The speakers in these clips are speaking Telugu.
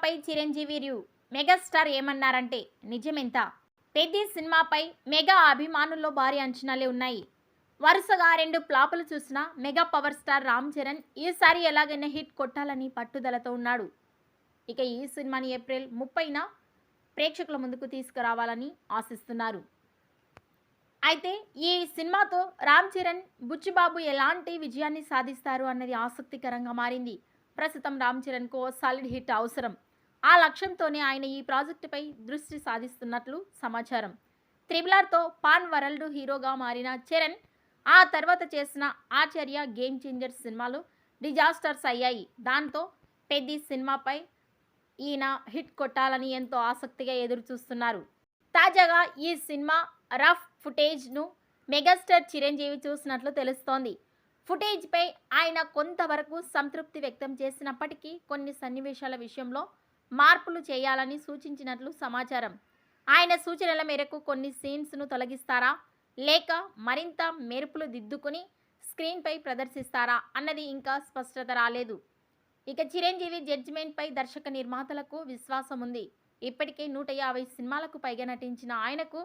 సినిమాపై చిరంజీవి మెగాస్టార్ ఏమన్నారంటే నిజమెంత? పెద్ది సినిమాపై మెగా అభిమానుల్లో భారీ అంచనాలే ఉన్నాయి. వరుసగా 2 ఫ్లాపులు చూసిన mega power star Ram Charan ఈసారి ఎలాగైనా హిట్ కొట్టాలని పట్టుదలతో ఉన్నాడు. ఇక ఈ సినిమాని ఏప్రిల్ 30న ప్రేక్షకుల ముందుకు తీసుకురావాలని ఆశిస్తున్నారు. అయితే ఈ సినిమాతో రామ్ చరణ్, బుచ్చిబాబు ఎలాంటి విజయాన్ని సాధిస్తారు అన్నది ఆసక్తికరంగా మారింది. ప్రస్తుతం రామ్ చరణ్కు ఓ సాలిడ్ హిట్ అవసరం. ఆ లక్ష్యంతోనే ఆయన ఈ ప్రాజెక్టుపై దృష్టి సాధిస్తున్నట్లు సమాచారం. త్రిబుల్ ఆర్తో పాన్ వరల్డ్ హీరోగా మారిన చరణ్ ఆ తర్వాత చేసిన ఆచార్య, గేమ్ చేంజర్ సినిమాలు డిజాస్టర్స్ అయ్యాయి. దాంతో పెద్ది సినిమాపై ఈయన హిట్ కొట్టాలని ఎంతో ఆసక్తిగా ఎదురు చూస్తున్నారు. తాజాగా ఈ సినిమా రఫ్ ఫుటేజ్ను మెగాస్టార్ చిరంజీవి చూసినట్లు తెలుస్తోంది. ఫుటేజ్పై ఆయన కొంతవరకు సంతృప్తి వ్యక్తం చేసినప్పటికీ కొన్ని సన్నివేశాల విషయంలో మార్పులు చేయాలని సూచించినట్లు సమాచారం. ఆయన సూచనల మేరకు కొన్ని సీన్స్ను తొలగిస్తారా, లేక మరింత మెరుపులు దిద్దుకుని స్క్రీన్పై ప్రదర్శిస్తారా అన్నది ఇంకా స్పష్టత రాలేదు. ఇక చిరంజీవి జడ్జిమెంట్పై దర్శక నిర్మాతలకు విశ్వాసం ఉంది. ఇప్పటికే 150 సినిమాలకు పైగా నటించిన ఆయనకు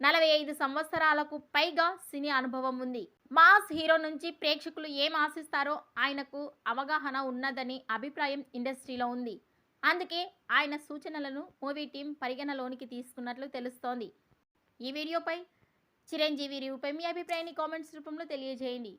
45 సంవత్సరాలకు పైగా సినీ అనుభవం ఉంది. మాస్ హీరో నుంచి ప్రేక్షకులు ఏం ఆశిస్తారో ఆయనకు అవగాహన ఉన్నదనే అభిప్రాయం ఇండస్ట్రీలో ఉంది. అందుకే ఆయన సూచనలను మూవీ టీం పరిగణలోనికి తీసుకున్నట్లు తెలుస్తోంది. ఈ వీడియోపై చిరంజీవి రివ్యూపై మీ అభిప్రాయాన్ని కామెంట్స్ రూపంలో తెలియజేయండి.